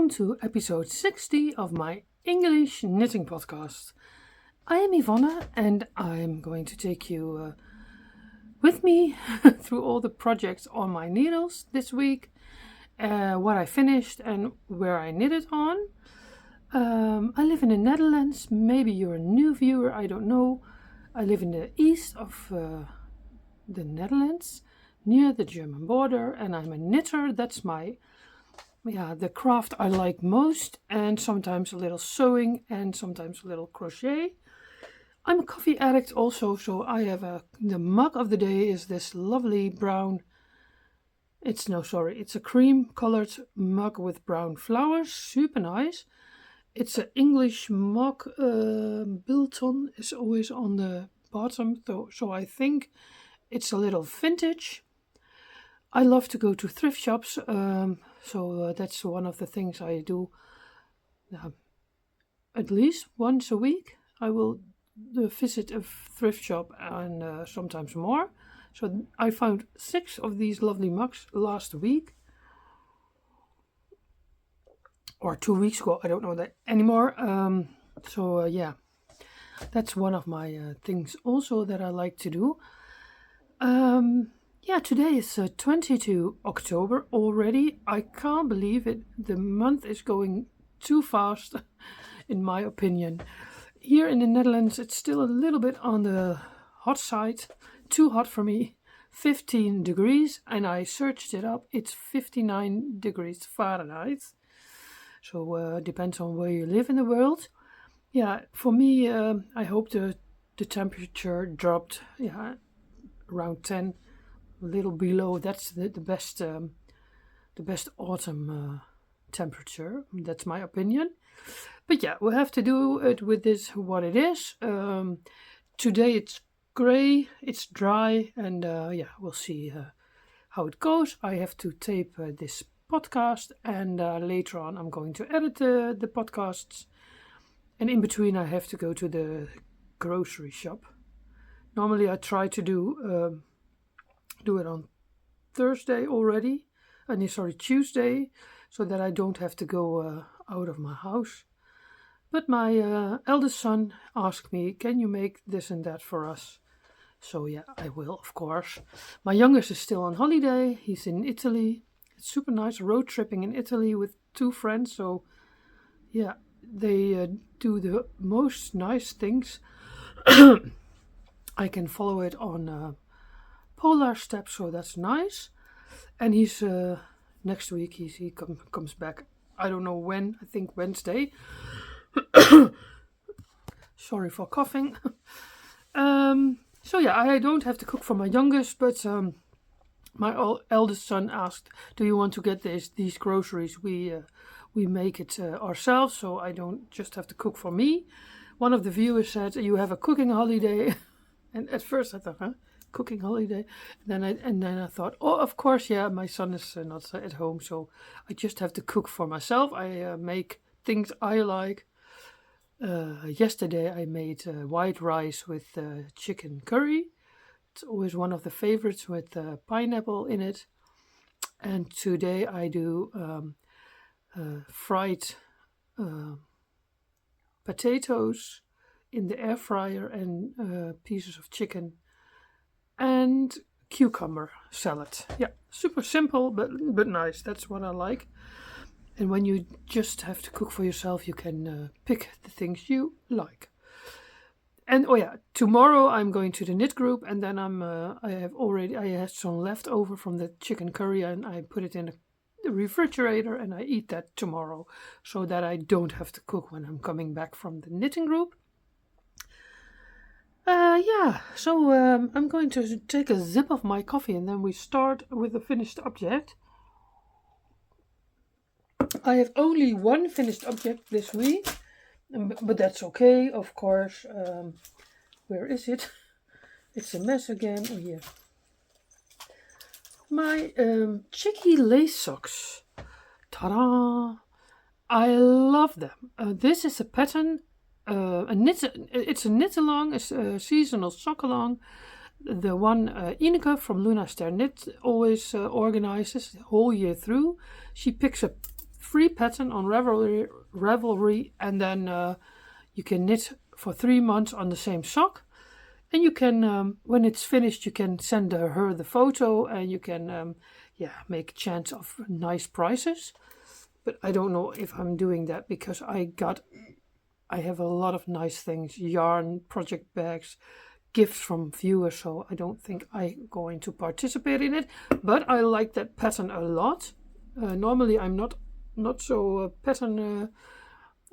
welcome to episode 60 of my English knitting podcast. I am Ivonne and I'm going to take you with me through all the projects on my needles this week, what I finished and where I knitted on. I live in the Netherlands. Maybe you're a new viewer, I don't know. I live in the east of the Netherlands, near the German border, and I'm a knitter. That's the craft I like most, and sometimes a little sewing and sometimes a little crochet. I'm a coffee addict also, so I have the mug of the day is this lovely brown, it's a cream colored mug with brown flowers, super nice. It's an English mug, Bilton is always on the bottom, so I think it's a little vintage. I love to go to thrift shops, so that's one of the things I do at least once a week. I will visit a thrift shop and sometimes more. So I found 6 of these lovely mugs last week. Or 2 weeks ago, I don't know that anymore. That's one of my things also that I like to do. Today is 22 October already. I can't believe it. The month is going too fast, in my opinion. Here in the Netherlands, it's still a little bit on the hot side. Too hot for me. 15 degrees, and I searched it up. It's 59 degrees Fahrenheit. So depends on where you live in the world. Yeah, for me, I hope the temperature dropped. Yeah, around 10. A little below. That's the best autumn temperature. That's my opinion. But yeah, we'll have to do it with this what it is. Today it's grey, it's dry, and we'll see how it goes. I have to tape this podcast, and later on I'm going to edit the podcasts. And in between I have to go to the grocery shop. Normally I try to do it on Thursday already, Tuesday, so that I don't have to go out of my house. But my eldest son asked me, can you make this and that for us? So yeah, I will, of course. My youngest is still on holiday. He's in Italy. It's super nice road tripping in Italy with 2 friends. So yeah, they do the most nice things. I can follow it on Polar Steps, so that's nice. And he's next week he comes back. I don't know when. I think Wednesday. Sorry for coughing. I don't have to cook for my youngest, but my eldest son asked, "Do you want to get these groceries? We make it ourselves, so I don't just have to cook for me." One of the viewers said, "You have a cooking holiday," and at first I thought, "Huh? Cooking holiday?" And then I thought, oh, of course, yeah, my son is not at home, so I just have to cook for myself. I make things I like. Yesterday I made white rice with chicken curry. It's always one of the favorites with pineapple in it. And today I do fried potatoes in the air fryer and pieces of chicken and cucumber salad. Yeah, super simple but nice. That's what I like. And when you just have to cook for yourself, you can pick the things you like. And tomorrow I'm going to the knit group, and then I had some leftover from the chicken curry, and I put it in the refrigerator, and I eat that tomorrow, so that I don't have to cook when I'm coming back from the knitting group. I'm going to take a sip of my coffee, and then we start with the finished object. I have only one finished object this week, but that's okay, of course. Where is it? It's a mess again. Oh, here. My Chicky lace socks. Ta-da! I love them. This is a pattern. It's a knit-along, a seasonal sock-along. The one Ineke from Luna Ster Knit always organizes the whole year through. She picks up free pattern on Ravelry, and then you can knit for 3 months on the same sock. And you can, when it's finished, you can send her the photo, and you can, make a chance of nice prices. But I don't know if I'm doing that, because I have a lot of nice things, yarn, project bags, gifts from viewers, so I don't think I'm going to participate in it. But I like that pattern a lot. Normally I'm not so pattern.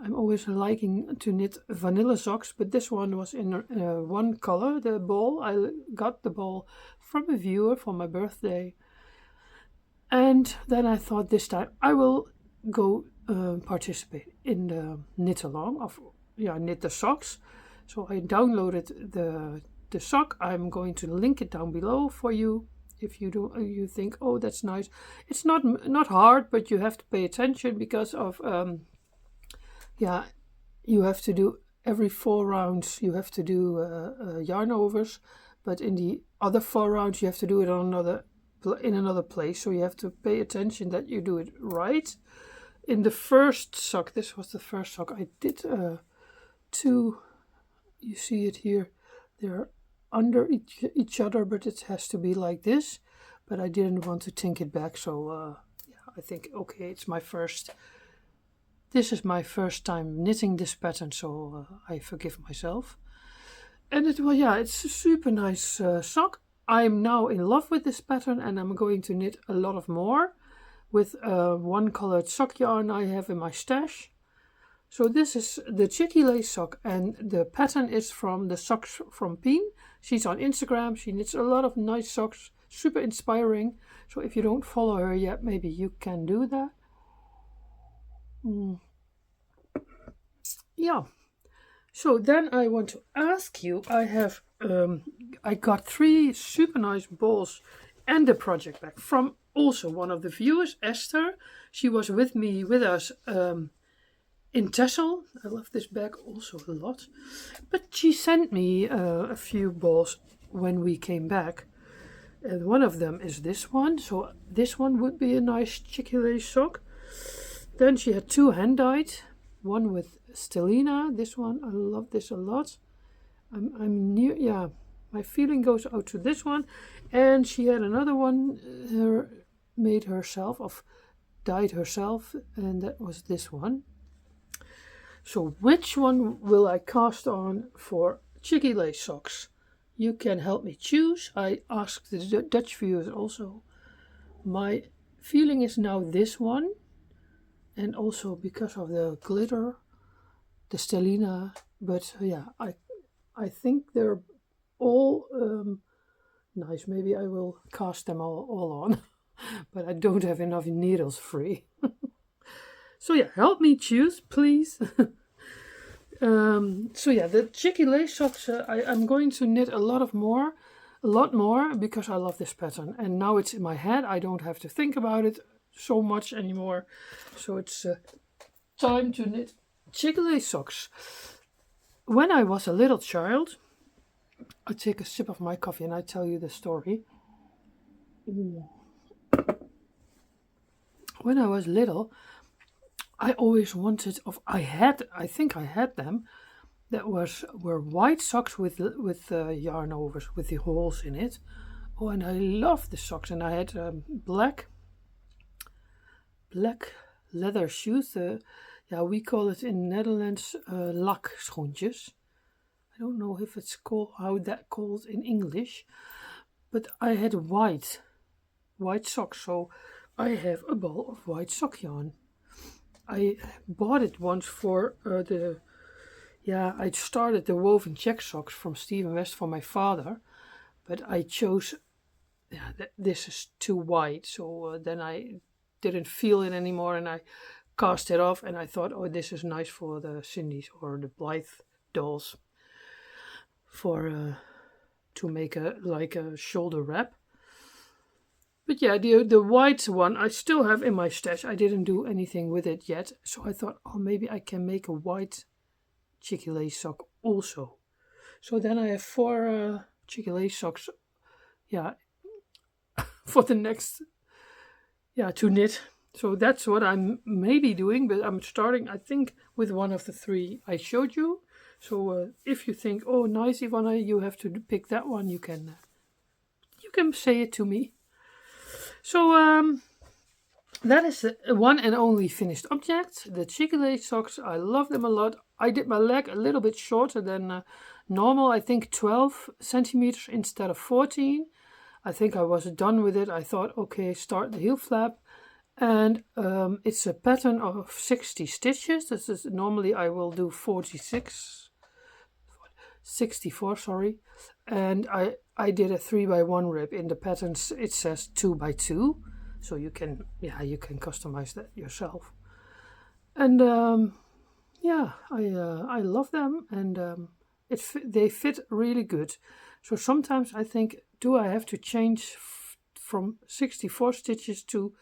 I'm always liking to knit vanilla socks, but this one was in one color, the ball. I got the ball from a viewer for my birthday. And then I thought this time I will go participate in the knit along of knit the socks. So I downloaded the sock. I'm going to link it down below for you. If you think, oh, that's nice. It's not hard, but you have to pay attention because of you have to do every 4 rounds. You have to do yarn overs, but in the other 4 rounds you have to do it in another place. So you have to pay attention that you do it right. In the first sock, this was the first sock, I did 2. You see it here. They're under each other, but it has to be like this. But I didn't want to think it back, so I think, okay, it's my first. This is my first time knitting this pattern, so I forgive myself. And it's a super nice sock. I'm now in love with this pattern, and I'm going to knit a lot of more with one colored sock yarn I have in my stash. So this is the Chicky Lace sock, and the pattern is from the socks from Pien. She's on Instagram. She knits a lot of nice socks, super inspiring. So if you don't follow her yet, maybe you can do that. Yeah. So then I want to ask you, I got 3 super nice balls and a project bag from also one of the viewers, Esther. She was with us in Texel. I love this bag also a lot. But she sent me a few balls when we came back. And one of them is this one. So this one would be a nice Chicky Lace sock. Then she had 2 hand-dyed. One with Stellina. This one, I love this a lot. My feeling goes out to this one. And she had another one made herself, dyed herself, and that was this one. So which one will I cast on for Chicky Lace socks? You can help me choose. I asked the Dutch viewers also. My feeling is now this one, and also because of the glitter, the Stellina. But I think they're all nice. Maybe I will cast them all on, but I don't have enough needles free. So help me choose, please. The Chicky Lace socks, I'm going to knit a lot more, because I love this pattern. And now it's in my head. I don't have to think about it so much anymore. So it's time to knit Chicky Lace socks. When I was a little child, I take a sip of my coffee and I tell you the story. When I was little, I always wanted, I think I had them, that were white socks with yarn overs, with the holes in it. Oh, and I love the socks. And I had black leather shoes. We call it in Netherlands lakschoentjes. I don't know if it's called, how that called in English. But I had white socks, so I have a ball of white sock yarn. I bought it once for I started the woven check socks from Stephen West for my father, but I chose, this is too white, so then I didn't feel it anymore, and I cast it off, and I thought, oh, this is nice for the Cindy's or the Blythe dolls, for to make a shoulder wrap. But the white one I still have in my stash. I didn't do anything with it yet. So I thought, oh, maybe I can make a white Chicky Lace sock also. So then I have 4 Chicky Lace socks, for the next, to knit. So that's what I'm maybe doing, but I'm starting, I think, with one of the 3 I showed you. So if you think, oh, nice, Ivonne, you have to pick that one, you can say it to me. So that is the one and only finished object. The cheeky lace socks, I love them a lot. I did my leg a little bit shorter than normal. I think 12 centimeters instead of 14. I think I was done with it. I thought, okay, start the heel flap. And it's a pattern of 60 stitches. This is normally I will do 64, sorry. And I did a 3x1 rib. In the patterns it says 2x2. So you can customize that yourself. And I love them, and they fit really good. So sometimes I think, do I have to change from 64 stitches to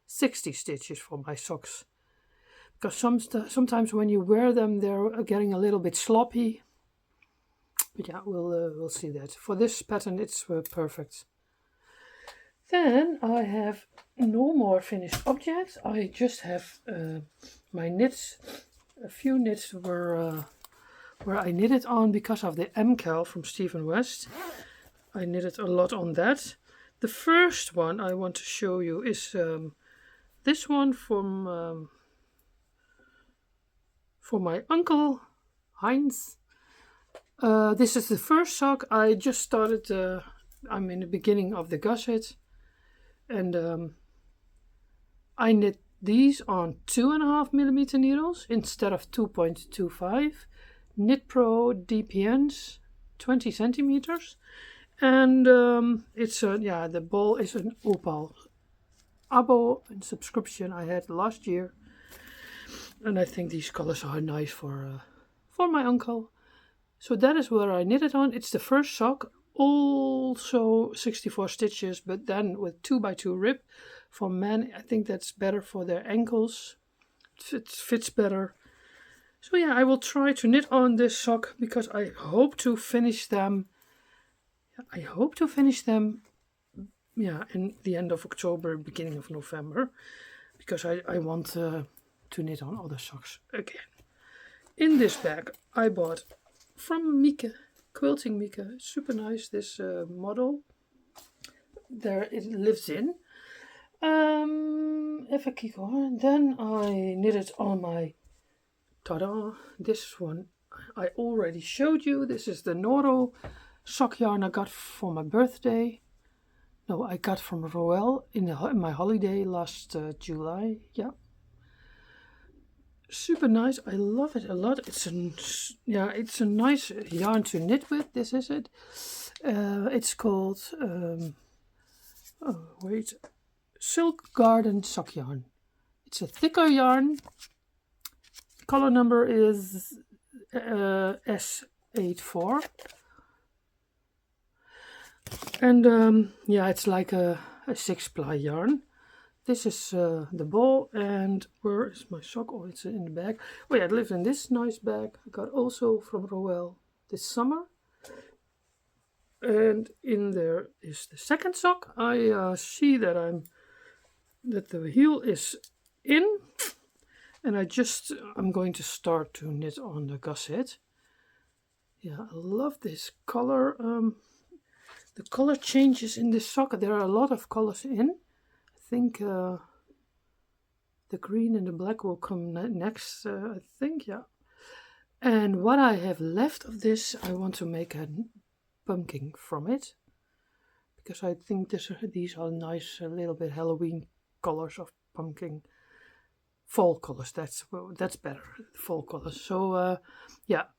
60 stitches for my socks? Because sometimes when you wear them, they're getting a little bit sloppy. But yeah, we'll see that. For this pattern, it's perfect. Then I have no more finished objects. I just have my knits. A few knits were where I knitted on because of the MCAL from Stephen West. I knitted a lot on that. The first one I want to show you is this one from for my uncle Heinz. This is the first sock. I just started. I'm in the beginning of the gusset. And I knit these on 2.5mm needles instead of 2.25. Knit Pro DPNs, 20 centimeters. And it's the ball is an opal abo and subscription I had last year. And I think these colors are nice for my uncle. So that is where I knit it on. It's the first sock. Also 64 stitches, but then with 2x2 rib. For men, I think that's better for their ankles. It fits better. So yeah, I will try to knit on this sock because I hope to finish them. In the end of October, beginning of November, because I want to knit on other socks again. In this bag I bought from Mieke. Quilting Mieke, super nice, this model. There it lives in. Even kijken hoor. Then I knitted on my, tada, this one I already showed you. This is the Noro sock yarn I got for my birthday. No, I got from Roel in my holiday last July. Yeah. Super nice. I love it a lot. It's a nice yarn to knit with. This is it. It's called Silk Garden sock yarn. It's a thicker yarn. Color number is S84. And it's like a 6-ply yarn. This is the ball, and where is my sock? Oh, it's in the bag. Oh yeah, it lives in this nice bag. I got also from Roel this summer. And in there is the second sock. I see that the heel is in, and I'm going to start to knit on the gusset. Yeah, I love this color. The color changes in this sock. There are a lot of colors in. I think the green and the black will come next, I think, yeah. And what I have left of this, I want to make a pumpkin from it. Because I think these are nice, a little bit Halloween colors of pumpkin. Fall colors, that's better, fall colors. So,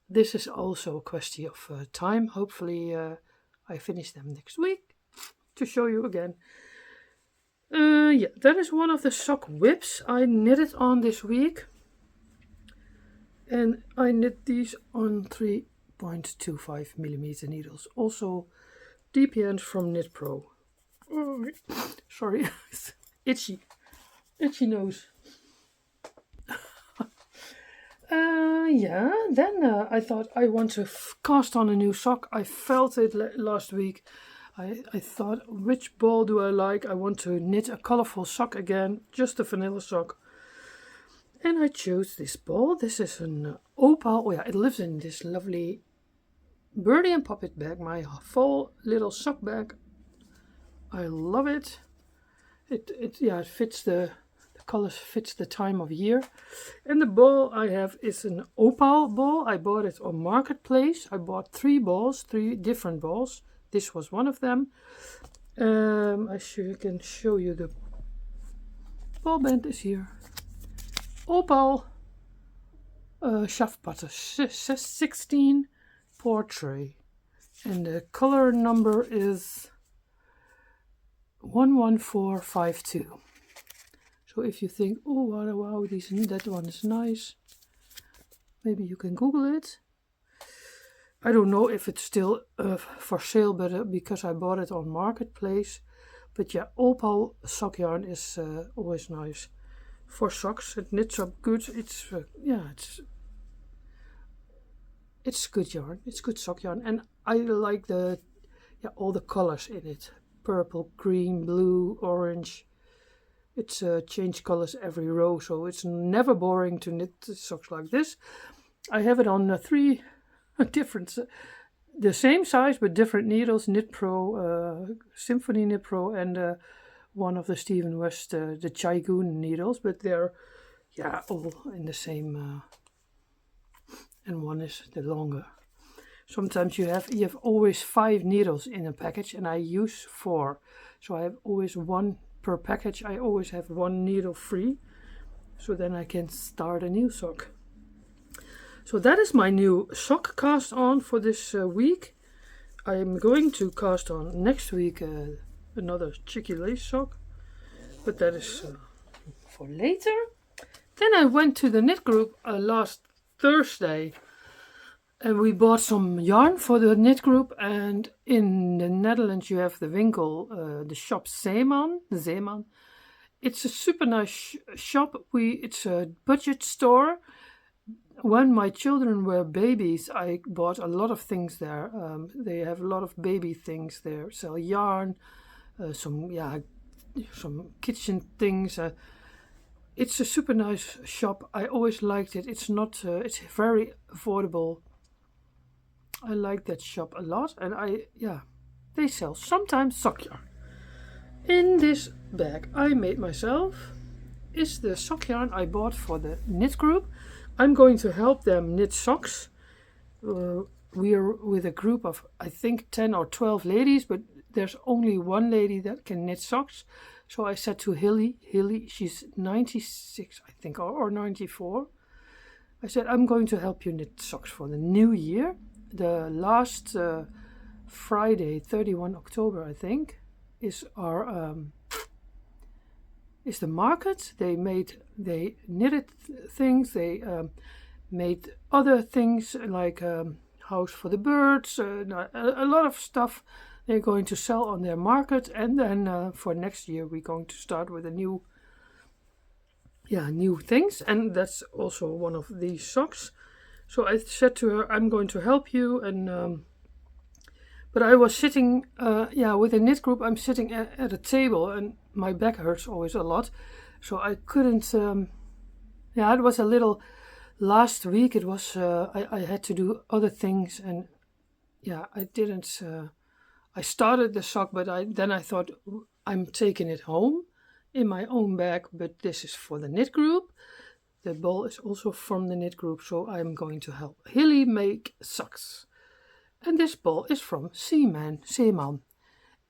this is also a question of time. Hopefully I finish them next week to show you again. That is one of the sock whips I knitted on this week. And I knit these on 3.25mm needles. Also DPNs from Knit Pro. Oh, sorry, itchy nose. Then I thought I want to cast on a new sock. I felt it last week. I thought, which ball do I like? I want to knit a colorful sock again, just a vanilla sock. And I chose this ball. This is an opal. Oh yeah, it lives in this lovely Birdie and Puppet bag, my fall little sock bag. I love it. It fits the colors, fits the time of year. And the ball I have is an opal ball. I bought it on Marketplace. I bought 3 balls, 3 different balls. This was one of them. I can show you the ball band is here. Opal shaft butter 16 portrait, and the color number is 11452. So if you think, oh wow, that one is nice, maybe you can Google it. I don't know if it's still for sale, but because I bought it on Marketplace. But yeah, opal sock yarn is always nice for socks. It knits up good. It's good yarn. It's good sock yarn, and I like all the colors in it: purple, green, blue, orange. It's change colors every row, so it's never boring to knit socks like this. I have it on 3 different, the same size but different needles: Knit Pro, Symphony Knit Pro, and one of the Stephen West, the Chaigun needles. But they're all in the same. And one is the longer. Sometimes you have always 5 needles in a package, and I use 4, so I have always 1 per package. I always have 1 needle free, so then I can start a new sock. So that is my new sock cast on for this week. I am going to cast on next week another cheeky lace sock, but that is for later. Then I went to the knit group last Thursday, and we bought some yarn for the knit group. And in the Netherlands you have the winkel, the shop Zeeman. It's a super nice shop. It's a budget store. When my children were babies, I bought a lot of things there. They have a lot of baby things there. Sell yarn, some kitchen things. It's a super nice shop. I always liked it. It's it's very affordable. I like that shop a lot, and they sell sometimes sock yarn. In this bag I made myself is the sock yarn I bought for the knit group. I'm going to help them knit socks. We are with a group of, I think, 10 or 12 ladies, but there's only one lady that can knit socks. So I said to Hilly, she's 96, I think, or 94. I said, I'm going to help you knit socks for the new year. The last Friday, 31 October, I think, is the market. They knitted things. They made other things like house for the birds, a lot of stuff they're going to sell on their market. And then for next year we're going to start with a new things, and that's also one of these socks. So I said to her, I'm going to help you. And but I was sitting with a knit group. I'm sitting at a table, and my back hurts always a lot, so I couldn't. It was a little. Last week it was. I had to do other things, and I didn't. I started the sock, but then I thought, I'm taking it home in my own bag. But this is for the knit group. The ball is also from the knit group, so I'm going to help Hilly make socks. And this ball is from Zeeman.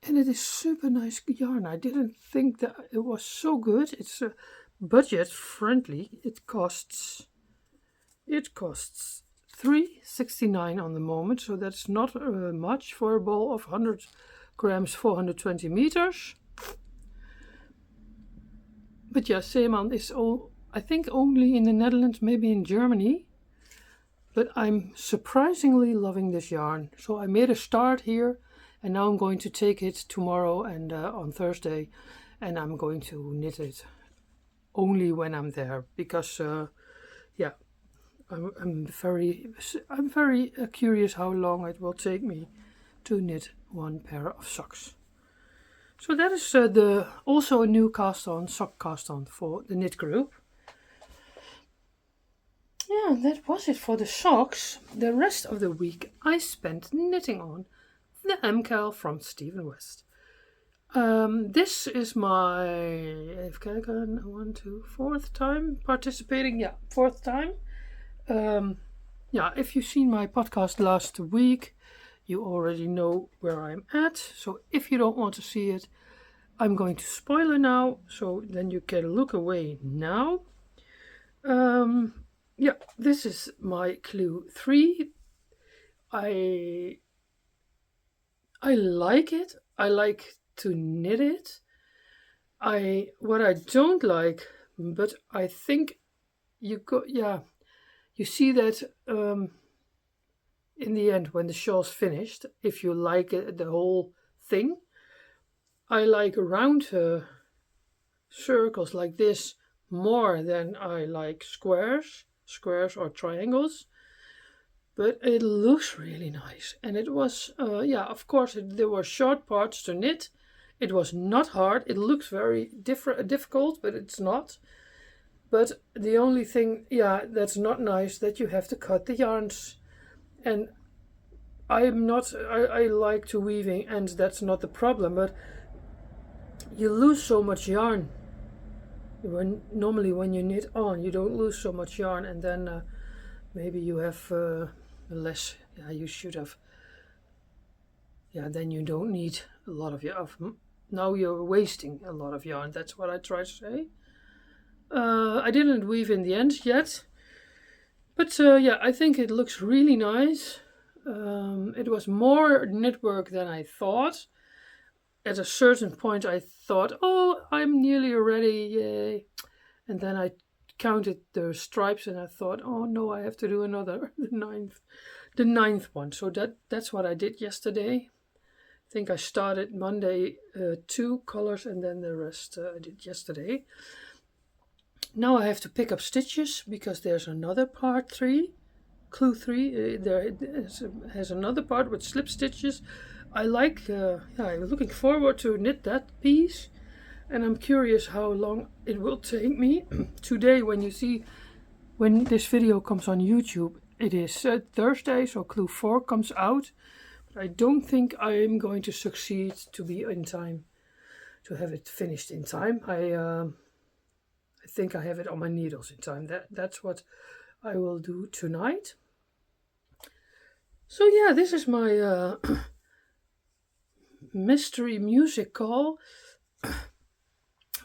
And it is super nice yarn. I didn't think that it was so good. It's budget friendly. It costs $3.69 on the moment, so that's not much for a ball of 100 grams, 420 meters. But Zeeman is I think only in the Netherlands, maybe in Germany. But I'm surprisingly loving this yarn. So I made a start here, and now I'm going to take it tomorrow and on Thursday, and I'm going to knit it only when I'm there, because I'm very curious how long it will take me to knit one pair of socks. So that is also a new sock cast on for the knit group. Yeah, that was it for the socks. The rest of the week I spent knitting on the MCAL from Stephen West. This is my fourth time participating. Yeah, fourth time. If you've seen my podcast last week, you already know where I'm at. So if you don't want to see it, I'm going to spoil it now. So then you can look away now. This is my clue 3. I like it. I like to knit it. What I don't like, but I think you see that in the end when the shawl's finished, if you like the whole thing. I like round circles like this more than I like squares or triangles. But it looks really nice. And it was, of course, there were short parts to knit. It was not hard. It looks very difficult, but it's not. But the only thing, that's not nice, that you have to cut the yarns. And I like to weaving, and that's not the problem. But you lose so much yarn. Normally when you knit on, you don't lose so much yarn, and then maybe you have less. You should have. Then you don't need a lot of yarn. Now you're wasting a lot of yarn. That's what I try to say. I didn't weave in the end yet, but I think it looks really nice. It was more knit work than I thought. At a certain point I thought, oh, I'm nearly ready, yay. And then I counted the stripes and I thought, oh no, I have to do another, the ninth one. So that's what I did yesterday. I think I started Monday 2 colors and then the rest I did yesterday. Now I have to pick up stitches because there's another part 3, clue 3. There has another part with slip stitches. I like, I'm looking forward to knit that piece, and I'm curious how long it will take me. Today, when this video comes on YouTube, it is Thursday, so clue 4 comes out. But I don't think I'm going to succeed to be in time, to have it finished in time. I think I have it on my needles in time. That's what I will do tonight. So yeah, this is my mystery-musikal.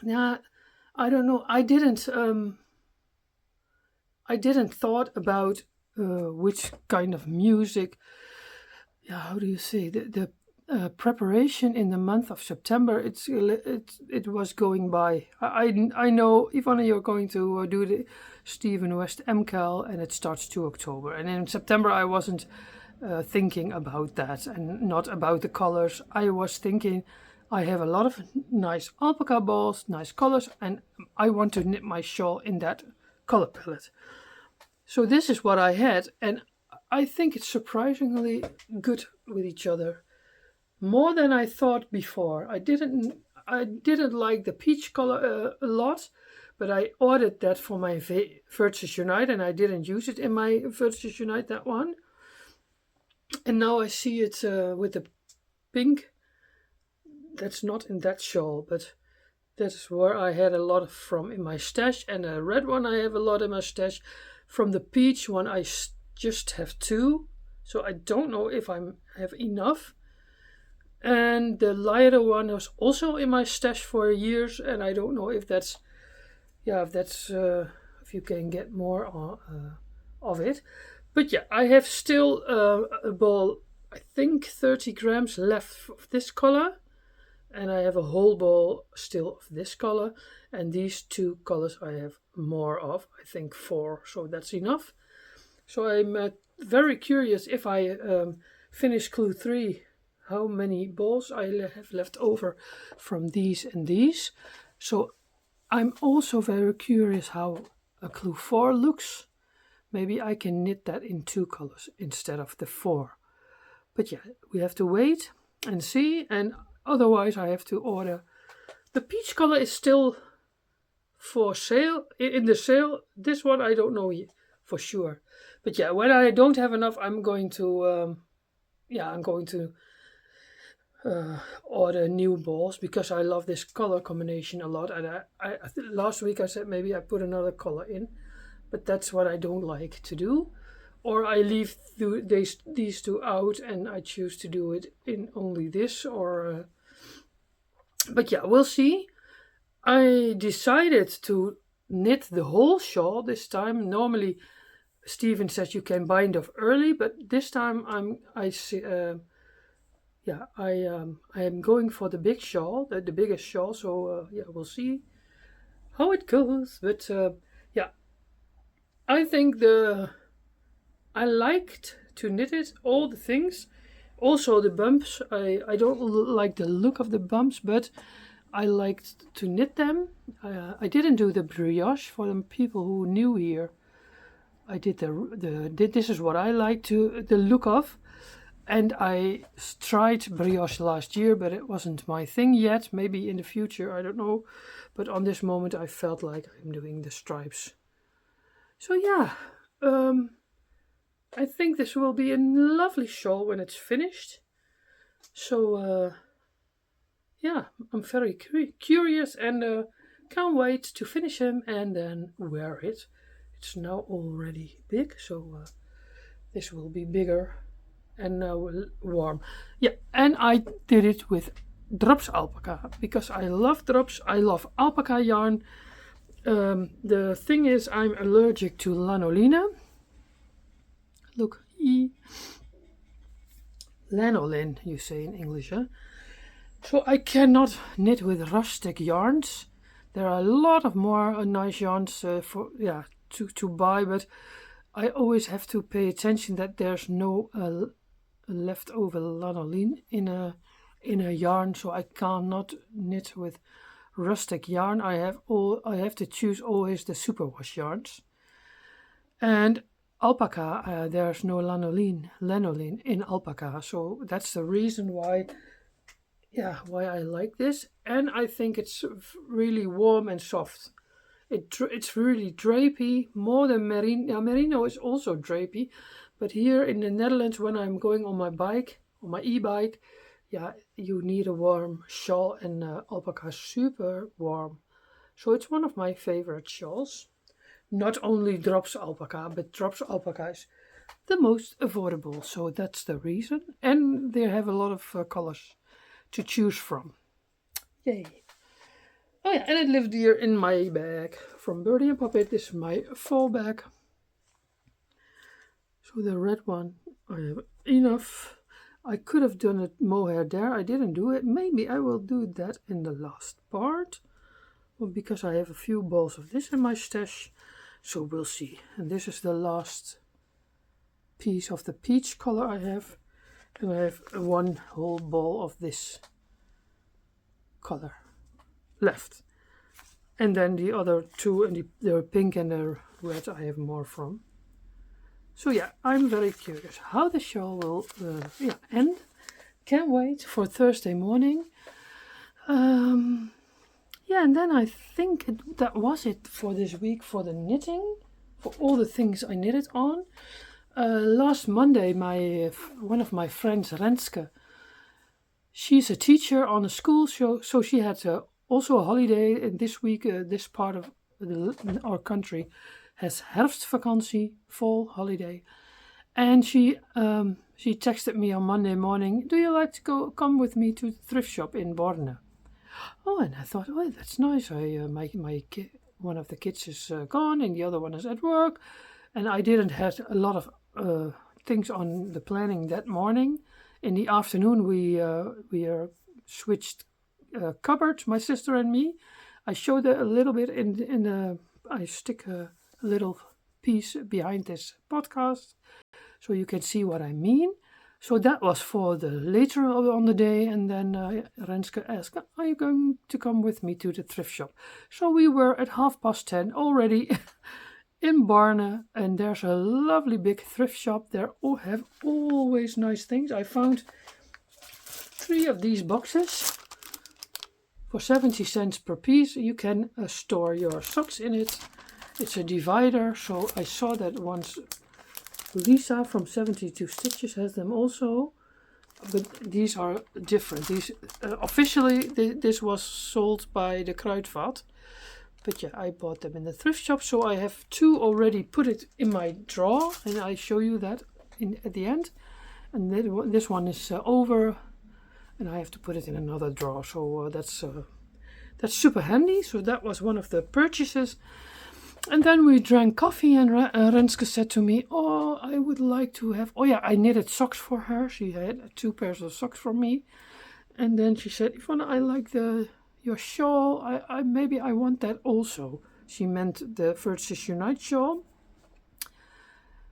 I don't know. I didn't thought about which kind of music. How do you say the preparation in the month of September? It was going by. I know, Ivonne, you're going to do the Stephen West MCAL, and it starts 2 October. And in September I wasn't thinking about that and not about the colors. I was thinking I have a lot of nice alpaca balls, nice colors, and I want to knit my shawl in that color palette. So this is what I had, and I think it's surprisingly good with each other, more than I thought before. I didn't like the peach color a lot, but I ordered that for my Versus Unite, and I didn't use it in my Versus Unite, that one. And now I see it with the pink. That's not in that shawl, but that's where I had a lot from in my stash. And the red one I have a lot in my stash. From the peach one I just have 2, so I don't know if I have enough. And the lighter one was also in my stash for years, and I don't know if that's if you can get more of it. But yeah, I have still a ball, I think 30 grams left of this color, and I have a whole ball still of this color, and these 2 colors I have more of, I think 4, so that's enough. So I'm very curious if I finish clue 3, how many balls I have left over from these and these. So I'm also very curious how a clue 4 looks. Maybe I can knit that in 2 colors instead of the 4. But yeah, we have to wait and see, and otherwise I have to order. The peach color is still for sale, in the sale. This one I don't know for sure. But yeah, when I don't have enough, I'm going to order new balls because I love this color combination a lot. And last week I said maybe I put another color in, but that's what I don't like to do. Or I leave these two out and I choose to do it in only this. But yeah, we'll see. I decided to knit the whole shawl this time. Normally, Stephen says you can bind off early, but this time I am going for the big shawl, the biggest shawl. So we'll see how it goes. But I think I liked to knit it, all the things. Also the bumps. I don't like the look of the bumps, but I liked to knit them. I didn't do the brioche for the people who knew here. I did this is what I like the look of. And I tried brioche last year, but it wasn't my thing yet. Maybe in the future, I don't know. But on this moment, I felt like I'm doing the stripes. So yeah, I think this will be a lovely shawl when it's finished. So I'm very curious and can't wait to finish him and then wear it. It's now already big, so this will be bigger and warm. Yeah, and I did it with drops alpaca because I love drops. I love alpaca yarn. The thing is, I'm allergic to lanolina. Look, lanolin, you say in English, huh? So I cannot knit with rustic yarns. There are a lot of more nice yarns to buy, but I always have to pay attention that there's no leftover lanolin in a yarn, so I cannot knit with rustic yarn. I have to choose always the superwash yarns. And alpaca, there's no lanolin in alpaca, so that's the reason why I like this. And I think it's really warm and soft. It's really drapey, more than merino. Now, merino is also drapey, but here in the Netherlands, when I'm going on my e-bike, you need a warm shawl, and alpaca is super warm. So it's one of my favorite shawls. Not only drops alpaca, but drops alpaca is the most affordable, so that's the reason. And they have a lot of colors to choose from. Yay! Oh yeah, and it lived here in my bag from Birdie and Puppet. This is my fall bag. So the red one, I have enough. I could have done a mohair there. I didn't do it. Maybe I will do that in the last part. Well, because I have a few balls of this in my stash. So we'll see. And this is the last piece of the peach color I have. And I have one whole ball of this color left. And then the other two, and the pink and the red, I have more from. So yeah, I'm very curious how the show will end. Can't wait for Thursday morning. And then I think that was it for this week for the knitting, for all the things I knitted on. Last Monday, one of my friends, Renske, she's a teacher on a school show, so she had also a holiday. And this week, this part of our country has herfstvakantie, fall holiday. And she texted me on Monday morning, do you like to come with me to the thrift shop in Borne? Oh, and I thought, oh, that's nice. One of the kids is gone and the other one is at work. And I didn't have a lot of things on the planning that morning. In the afternoon, we switched cupboards, my sister and me. I showed a little bit I stick a little piece behind this podcast so you can see what I mean. So that was for the later on the day, and then Renske asked, are you going to come with me to the thrift shop? So we were at 10:30 already in Barne, and there's a lovely big thrift shop. They have always nice things. I found 3 of these boxes for 70 cents per piece. You can store your socks in it. It's a divider, so I saw that once. Lisa from 72 Stitches has them also, but these are different. These officially this was sold by the Kruidvat, but yeah, I bought them in the thrift shop. So I have 2 already put it in my drawer, and I show you that at the end. And this one is over, and I have to put it in another drawer. So that's super handy. So that was one of the purchases. And then we drank coffee, and Renske said to me, "Oh, I would like to have." Oh yeah, I knitted socks for her. She had 2 pairs of socks for me, and then she said, "Ivonne, I like your shawl. Maybe I want that also." She meant the First Issue Night shawl.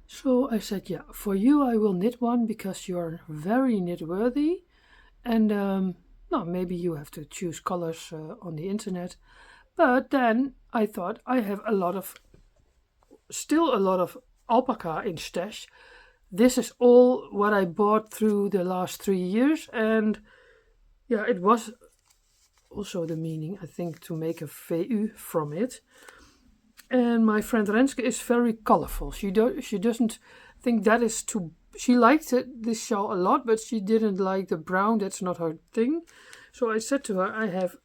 So I said, "Yeah, for you I will knit one because you are very knit worthy, and no, maybe you have to choose colors on the internet." But then I thought I have still a lot of alpaca in stash. This is all what I bought through the last 3 years, and yeah, it was also the meaning, I think, to make a VU from it. And my friend Renske is very colorful. She doesn't think that is too. She liked this shawl a lot, but she didn't like the brown. That's not her thing. So I said to her, I have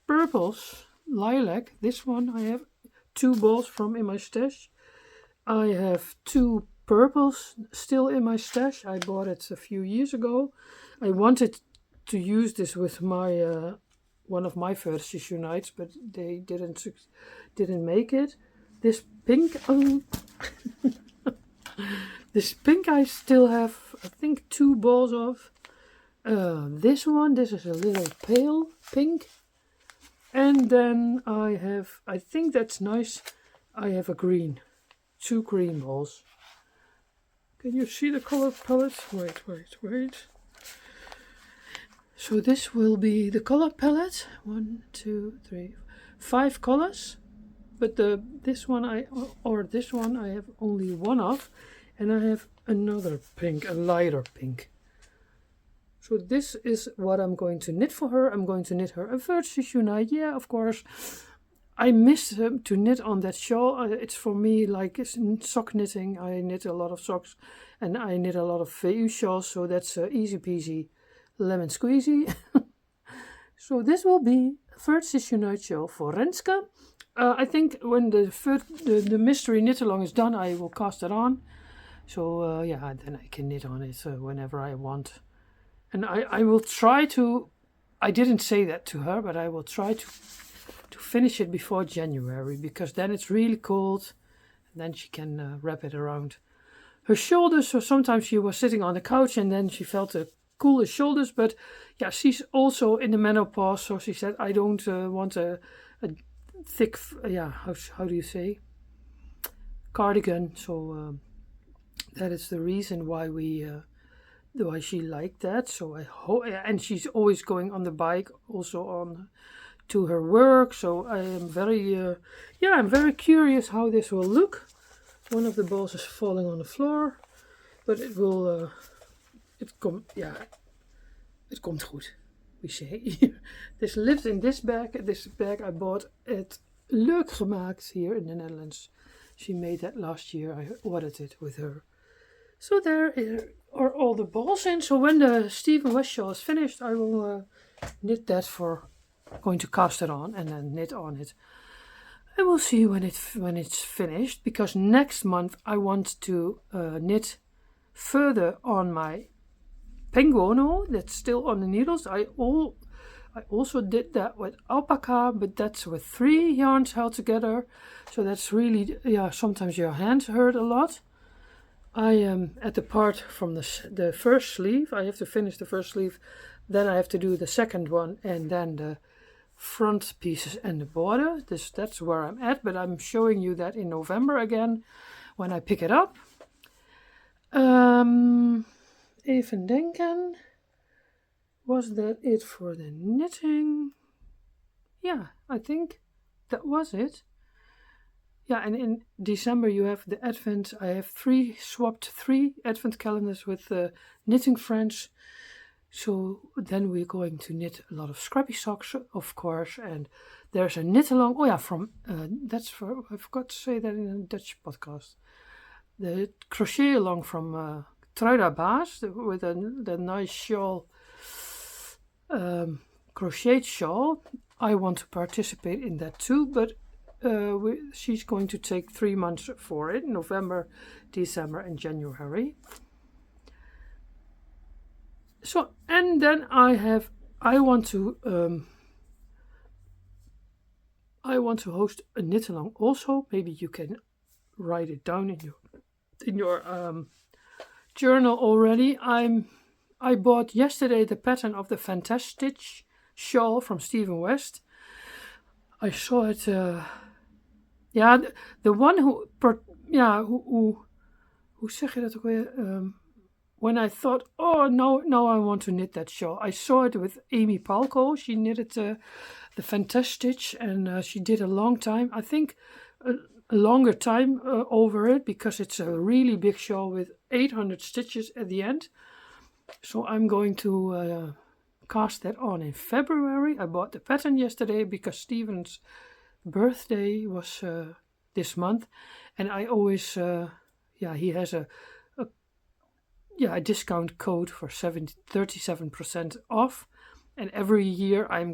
purples, lilac. This one I have 2 balls from in my stash. I have 2 purples still in my stash. I bought it a few years ago. I wanted to use this with my one of my First Issue nights, but they didn't make it. This pink, this pink I still have, I think, 2 balls of. This is a little pale pink. And then I think that's nice, I have a green, 2 green balls. Can you see the color palette? Wait. So this will be the color palette. 1, 2, 3, 5 colors. But this one I have only 1 of. And I have another pink, a lighter pink. So this is what I'm going to knit for her. I'm going to knit her a First Issue Night. Yeah, of course. I miss to knit on that shawl. It's for me like it's sock knitting. I knit a lot of socks, and I knit a lot of VU shawls. So that's easy peasy, lemon squeezy. So this will be First Issue Night shawl for Renske. I think when the mystery knit along is done, I will cast it on. So yeah, then I can knit on it whenever I want. And I will try to, I didn't say that to her, but I will try to finish it before January, because then it's really cold, and then she can wrap it around her shoulders. So sometimes she was sitting on the couch and then she felt the coolest shoulders, but yeah, she's also in the menopause, so she said, I don't want a thick, how do you say, cardigan. So that is the reason why why she liked that. So I hope, and she's always going on the bike also on to her work. So I am I'm very curious how this will look. One of the balls is falling on the floor, but it will it komt goed, we say. This lives in this bag. This bag I bought at Leuk Gemaakt here in the Netherlands. She made that last year. I ordered it with her. So there are all the balls in. So when the Stephen West shawl is finished, I will knit that going to cast it on and then knit on it. And we'll see when it's finished, because next month I want to knit further on my penguono that's still on the needles. I also did that with alpaca, but that's with 3 yarns held together. So that's really, sometimes your hands hurt a lot. I am at the part from the first sleeve. I have to finish the first sleeve. Then I have to do the second one, and then the front pieces and the border. That's where I'm at, but I'm showing you that in November again when I pick it up. Even denken. Was that it for the knitting? Yeah, I think that was it. Yeah, and in December you have the Advent. I have swapped three Advent calendars with knitting friends. So then we're going to knit a lot of scrappy socks, of course, and there's a knit along. Oh yeah, I forgot to say that in a Dutch podcast. The crochet along from Truida Baas with the nice shawl, crocheted shawl. I want to participate in that too, but she's going to take 3 months for it: November, December, and January. So, and then I want to host a knit along also. Maybe you can write it down in your journal already. I bought yesterday the pattern of the Fantastic shawl from Stephen West. I saw it. The one who zeg je dat ook weer? When I thought, oh, now I want to knit that shawl. I saw it with Amy Palko. She knitted the Fantastic, and she did a long time. I think a longer time over it, because it's a really big shawl with 800 stitches at the end. So I'm going to cast that on in February. I bought the pattern yesterday because Stephen's birthday was this month, and I always he has a discount code for 37% off, and every year I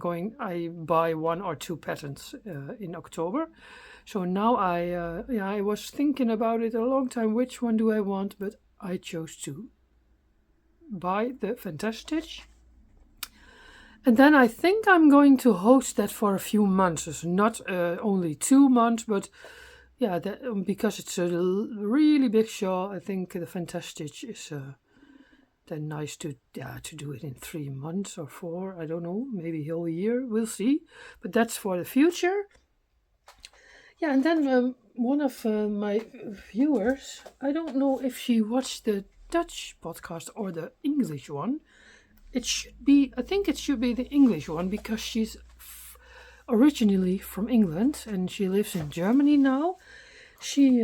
buy 1 or 2 patterns in October. So now I was thinking about it a long time, which one do I want, but I chose to buy the Fantastic. And then I think I'm going to host that for a few months. It's not only 2 months, but because it's a really big shawl, I think the Fantastic is then nice to do it in 3 months or 4. I don't know, maybe a whole year. We'll see. But that's for the future. Yeah, and then one of my viewers, I don't know if she watched the Dutch podcast or the English one. I think it should be the English one, because she's originally from England and she lives in Germany now. She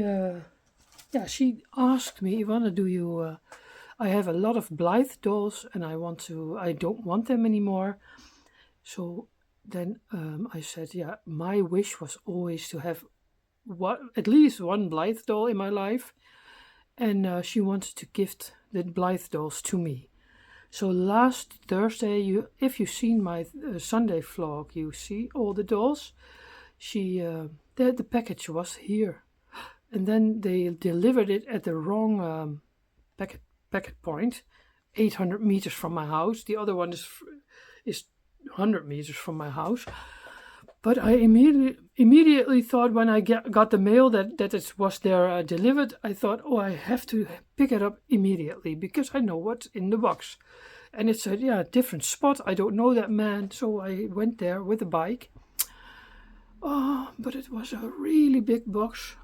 asked me, Ivonne, do you? I have a lot of Blythe dolls and I don't want them anymore. So then I said, my wish was always to have at least one Blythe doll in my life, and she wanted to gift the Blythe dolls to me. So last Thursday, if you've seen my Sunday vlog, you see all the dolls. The package was here, and then they delivered it at the wrong packet point, 800 meters from my house. The other one is 100 meters from my house. But I immediately thought, when I got the mail that it was there delivered, I thought, I have to pick it up immediately, because I know what's in the box. And it's a different spot. I don't know that man, so I went there with a bike. Oh, but it was a really big box.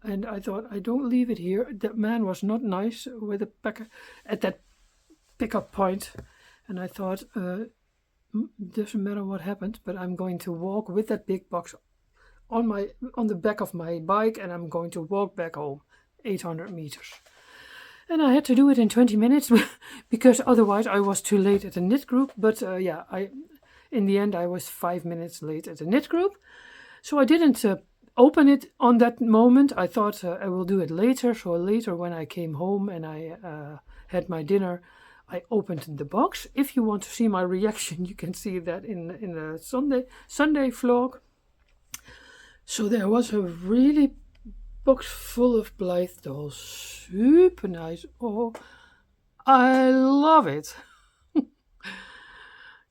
And I thought, I don't leave it here. That man was not nice with a packer at that pickup point. And I thought, doesn't matter what happened, but I'm going to walk with that big box on the back of my bike, and I'm going to walk back home 800 meters. And I had to do it in 20 minutes because otherwise I was too late at the knit group. But in the end I was 5 minutes late at the knit group. So I didn't open it on that moment. I thought I will do it later. So later, when I came home and I had my dinner, I opened the box. If you want to see my reaction, you can see that in the Sunday vlog. So there was a really box full of Blythe dolls. Super nice. Oh, I love it.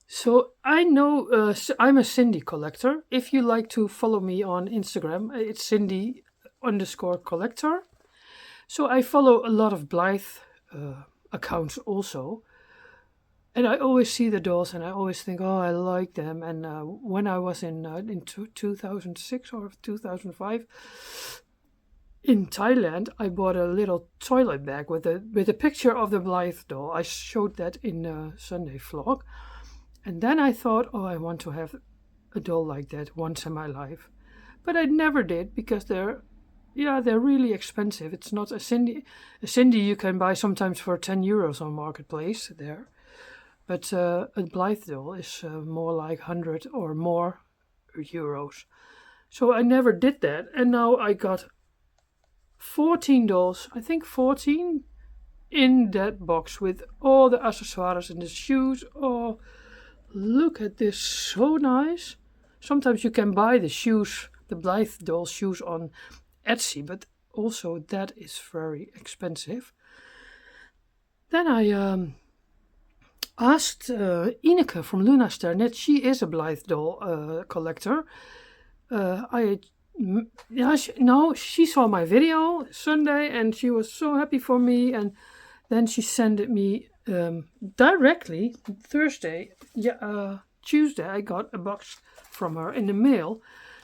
So I know I'm a Cindy collector. If you like to follow me on Instagram, it's Cindy_collector. So I follow a lot of Blythe accounts also. And I always see the dolls and I always think, I like them. And when I was in 2006 or 2005 in Thailand, I bought a little toilet bag with a picture of the Blythe doll. I showed that in a Sunday vlog. And then I thought, I want to have a doll like that once in my life. but I never did because they're really expensive. It's not a Cindy. A Cindy you can buy sometimes for €10 on Marketplace there, but a Blythe doll is more like 100 or more euros. So I never did that, and now I got 14 dolls. I think 14 in that box with all the accessoires and the shoes. Oh, look at this, so nice. Sometimes you can buy the shoes, the Blythe doll shoes on Etsy, but also that is very expensive. Then I asked Ineke from Luna Sternet. She is a Blythe doll collector. She saw my video Sunday and she was so happy for me, and then she sent it me directly Tuesday. I got a box from her in the mail,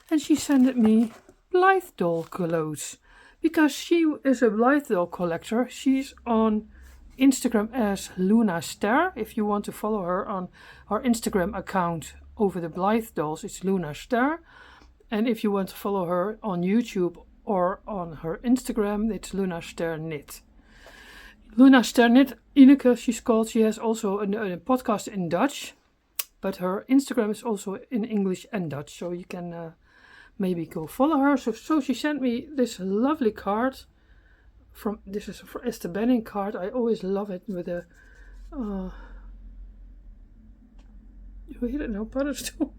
and she sent it me Blythe doll clothes because she is a Blythe doll collector. She's on Instagram as Luna Ster. If you want to follow her on her Instagram account over the Blythe dolls, it's Luna Ster. And if you want to follow her on YouTube or on her Instagram, it's Luna Ster Knit. Luna Ster Knit, Ineke, she's called. She has also a podcast in Dutch, but her Instagram is also in English and Dutch, so you can maybe go follow her. So she sent me this lovely card. This is for Esther Benning card. I always love it with a hoe heet het nou? Paddenstoel?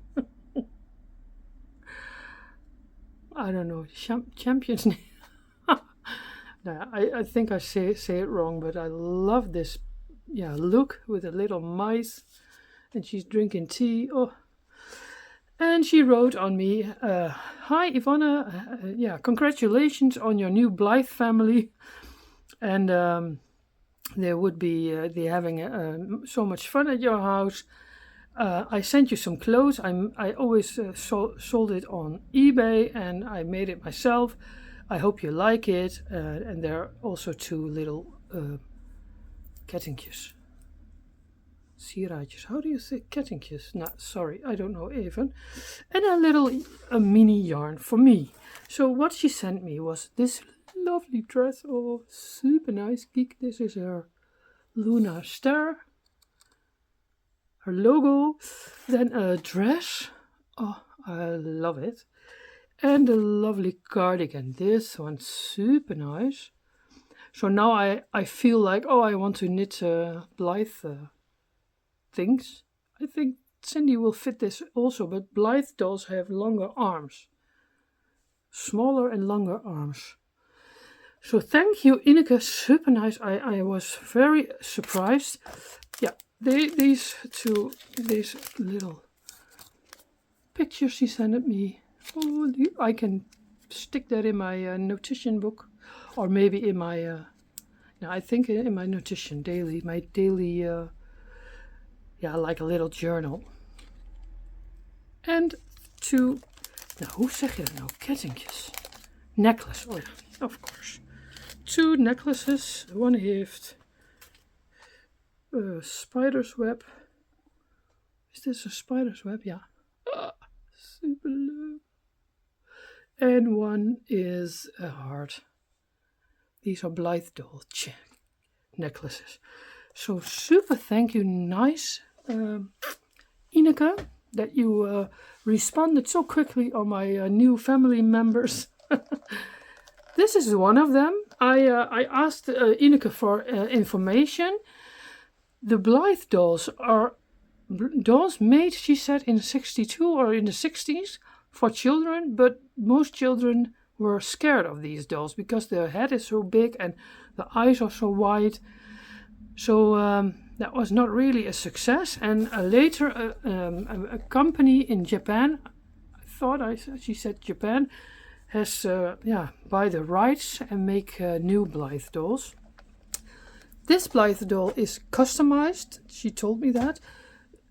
I don't know. Champions name. I think I say it wrong, but I love this look with a little mice, and she's drinking tea. Oh, and she wrote on me, "Hi Ivonne, congratulations on your new Blythe family, and they would be they having so much fun at your house. I sent you some clothes. I always sold it on eBay, and I made it myself. I hope you like it. And there are also 2 little kettingjes. Sieraadjes. How do you say kettingjes? No, sorry, I don't know even. And a mini yarn for me. So what she sent me was this lovely dress. Oh, super nice. Kijk, this is her Luna Ster. Her logo, then a dress. Oh, I love it. And a lovely cardigan. This one's super nice. So now I feel like, I want to knit Blythe things. I think Cindy will fit this also, but Blythe dolls have longer arms. Smaller and longer arms. So thank you, Ineke. Super nice. I was very surprised. Yeah. These little pictures she sent me. Oh, I can stick that in my notation book, or maybe in my. I think in my notation daily, like a little journal. And 2. Hoe zeg je dat nou? Kettingjes. Necklace. Oh ja, of course. 2 necklaces. One heeft. Spider's web. Is this a spider's web? Yeah. Super leuk. And one is a heart. These are Blythe doll necklaces. So super thank you. Nice, Ineke, that you responded so quickly on my new family members. This is one of them. I asked Ineke for information. The Blythe dolls are dolls made, she said, in 62 or in the 60s for children, but most children were scared of these dolls because their head is so big and the eyes are so wide. So that was not really a success. And later a company in Japan, she said Japan, has buy the rights and make new Blythe dolls. This Blythe doll is customized. She told me that.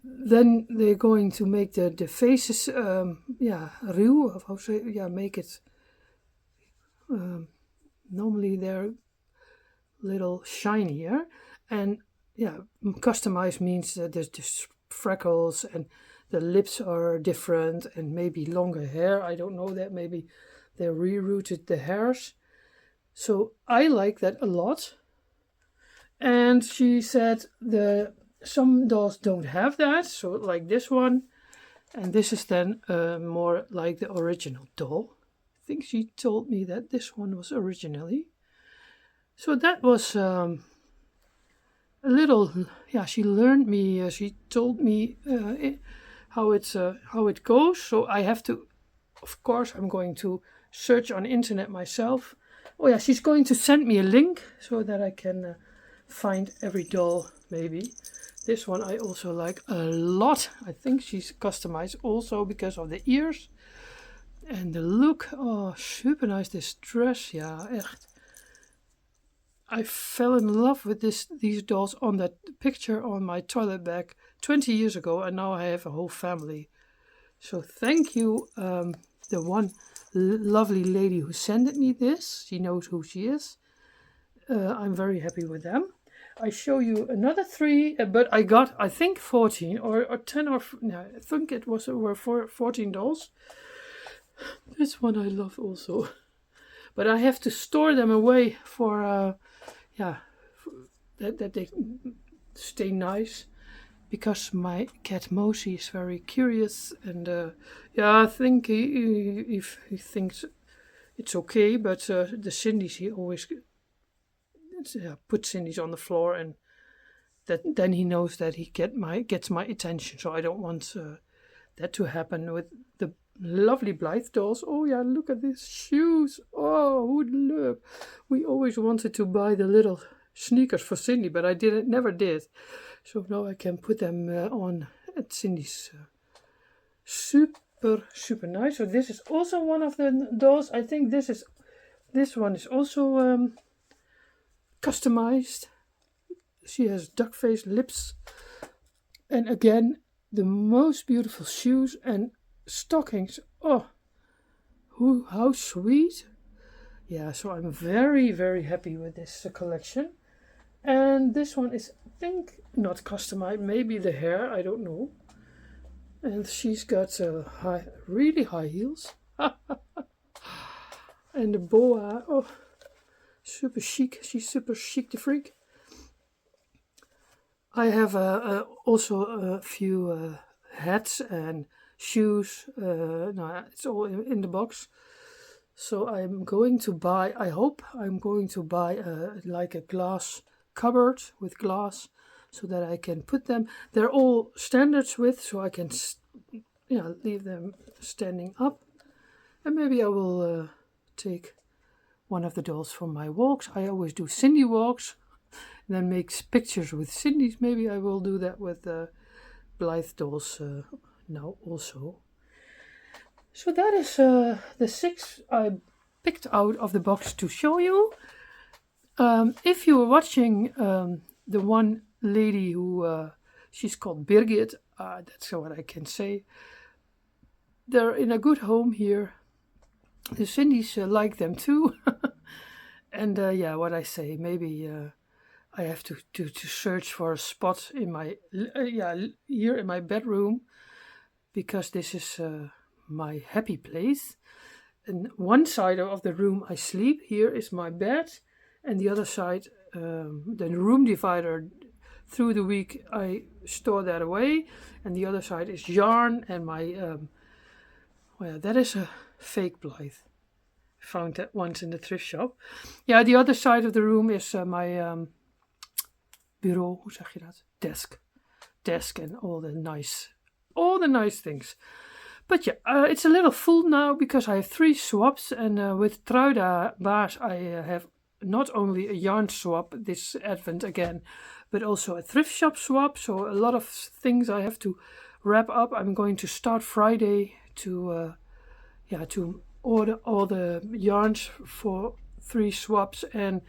Then they're going to make the faces, ruw, make it. Normally they're little shinier, and customized means there's just freckles and the lips are different and maybe longer hair. I don't know that. Maybe they rerouted the hairs. So I like that a lot. And she said some dolls don't have that. So like this one. And this is then more like the original doll. I think she told me that this one was originally. So that was a little, yeah, she learned me, she told me how it goes. So I have to, of course, I'm going to search on internet myself. Oh yeah, she's going to send me a link so that I can find every doll maybe. This one I also like a lot. I think she's customized also because of the ears. And the look, oh, super nice, this dress, ja, echt. I fell in love with these dolls on that picture on my toilet bag 20 years ago, and now I have a whole family. So thank you, the one lovely lady who sent me this. She knows who she is. I'm very happy with them. I show you another 3, but I got, I think, 14 or 10 or, no, I think it were 14 dolls. This one I love also. But I have to store them away for, that they stay nice. Because my cat Mosi is very curious. And, I think he thinks it's okay. But the Cindy's, he always put Cindy's on the floor. And then he knows that he gets my attention. So I don't want that to happen with the lovely Blythe dolls. Oh yeah, look at these shoes. Oh, look. We always wanted to buy the little sneakers for Cindy, but I never did. So now I can put them on at Cindy's. Super, super nice. So this is also one of the dolls. I think this one is also customized. She has duck face lips. And again, the most beautiful shoes and stockings. Oh, how sweet. Yeah, so I'm very, very happy with this collection. And this one is, I think, not customized. Maybe the hair, I don't know. And she's got really high heels. And the boa, oh, super chic. She's super chic the freak. I have also a few hats and shoes. No, it's all in the box. So I'm going to buy, I hope I'm going to buy like a glass cupboard with glass so that I can put them. They're all standards width, so I can leave them standing up. And maybe I will take one of the dolls for my walks. I always do Cindy walks. Then makes pictures with Cindy's. Maybe I will do that with Blythe dolls now also. So that is the 6 I picked out of the box to show you. If you were watching the one lady who, she's called Birgit, that's what I can say. They're in a good home here. The Cindy's like them too. And what I say, maybe I have to search for a spot in my here in my bedroom, because this is my happy place. And one side of the room I sleep. Here is my bed, and the other side, the room divider. Through the week I store that away, and the other side is yarn and my. That is a fake Blythe. Found that once in the thrift shop. Yeah, the other side of the room is my bureau, hoe zeg je dat? Desk and all the nice things. But it's a little full now because I have 3 swaps, and with Truida Baars I have not only a yarn swap this Advent again, but also a thrift shop swap. So a lot of things I have to wrap up. I'm going to start Friday to order all the yarns for 3 swaps, and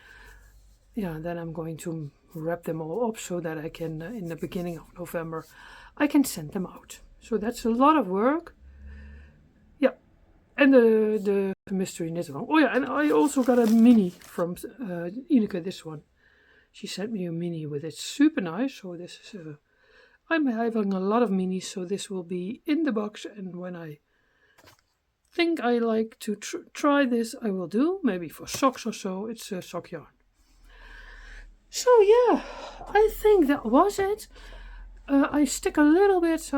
then I'm going to wrap them all up so that I can, in the beginning of November, I can send them out. So that's a lot of work. Yeah, and the mystery knitting. Oh yeah, and I also got a mini from Ineke, this one. She sent me a mini with it, super nice. So this is I'm having a lot of minis, so this will be in the box, and when I think I like to try this, I will do, maybe for socks or so. It's a sock yarn. So yeah, I think that was it. I stick a little bit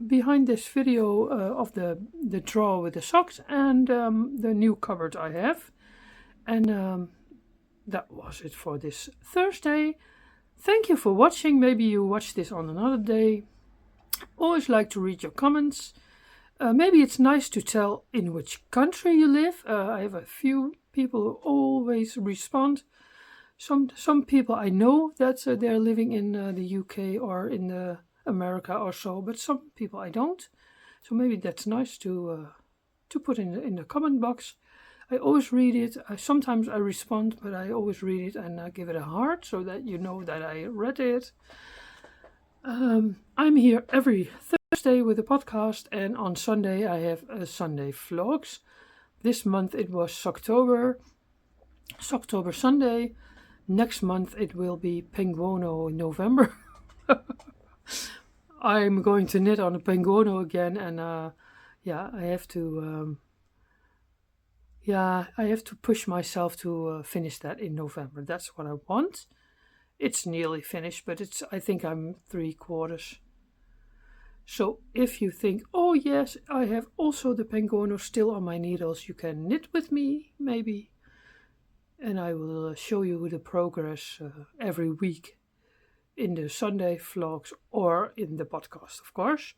behind this video of the drawer with the socks and the new cupboard I have. And that was it for this Thursday. Thank you for watching. Maybe you watch this on another day. Always like to read your comments. Maybe it's nice to tell in which country you live. I have a few people who always respond. Some people I know that they're living in the UK or in America or so, but some people I don't. So maybe that's nice to put in the comment box. I always read it. Sometimes I respond, but I always read it and give it a heart so that you know that I read it. I'm here every Thursday with a podcast, and on Sunday I have a Sunday vlogs. This month it was Socktober Sunday. Next month it will be Penguono in November. I'm going to knit on a Penguono again, and I have to push myself to finish that in November. That's what I want. It's nearly finished, but I think I'm 3/4. So if you think, oh yes, I have also the Penguono still on my needles, you can knit with me, maybe. And I will show you the progress every week in the Sunday vlogs or in the podcast, of course.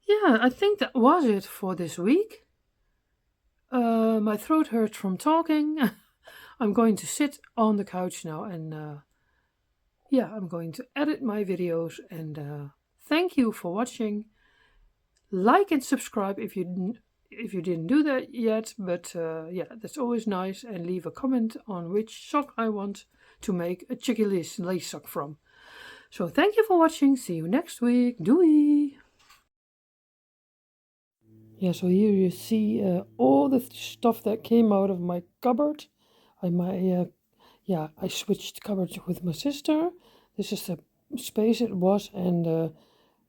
Yeah, I think that was it for this week. My throat hurts from talking. I'm going to sit on the couch now and I'm going to edit my videos, and thank you for watching. Like and subscribe if you didn't do that yet, but that's always nice, and leave a comment on which sock I want to make a cheeky lace sock from. So thank you for watching. See you next week. Doei! Yeah, so here you see all the stuff that came out of my cupboard. I switched cupboards with my sister. This is the space it was, and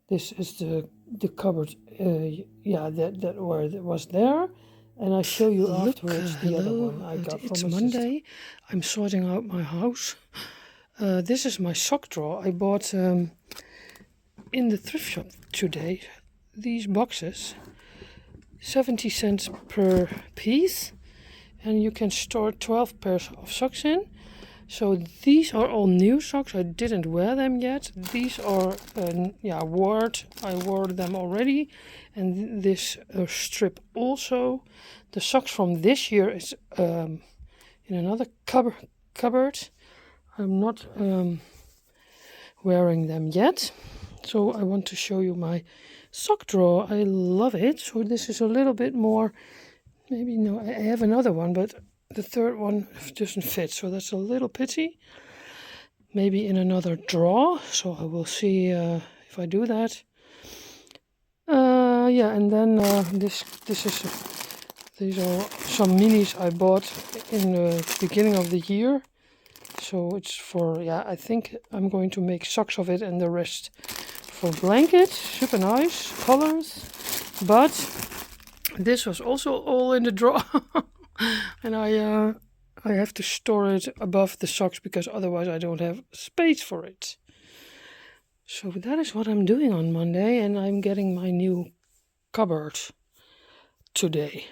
this is the cupboard. That where it was there, and I show you afterwards the other one I got from my sister. It's Monday. I'm sorting out my house. This is my sock drawer I bought in the thrift shop today. These boxes, 70 cents per piece, and you can store 12 pairs of socks in. So these are all new socks. I didn't wear them yet. These are worn. I wore them already, and this strip also. The socks from this year is in another cupboard. I'm not wearing them yet, so I want to show you my sock drawer. I love it. So this is a little bit more. Maybe no, I have another one, but the third one doesn't fit, so that's a little pity. Maybe in another drawer, so I will see if I do that. And then these are some minis I bought in the beginning of the year. So it's for, I think I'm going to make socks of it, and the rest for blankets. Super nice colors, but this was also all in the drawer. And I have to store it above the socks because otherwise I don't have space for it. So that is what I'm doing on Monday, and I'm getting my new cupboard today.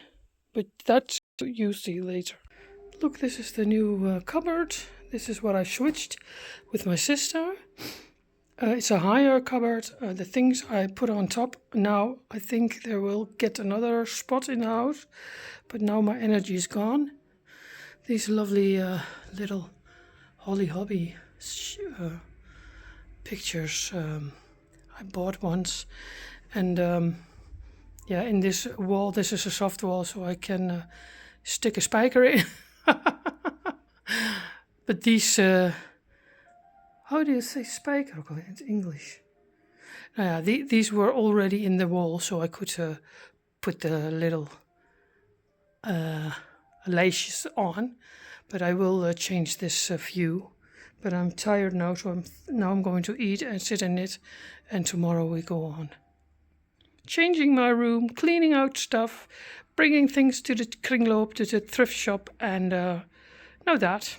But that's you see later. Look, this is the new cupboard. This is what I switched with my sister. It's a higher cupboard. The things I put on top now, I think there will get another spot in the house. But now my energy is gone. These lovely little Holly Hobby pictures I bought once. And in this wall, this is a soft wall, so I can stick a spiker in. But these... how do you say spiker in English? These were already in the wall, so I could put the little laces on. But I will change this view But I'm tired now, so I'm going to eat and sit and knit, and tomorrow we go on. Changing my room, cleaning out stuff, bringing things to the kringloop, to the thrift shop, and now that.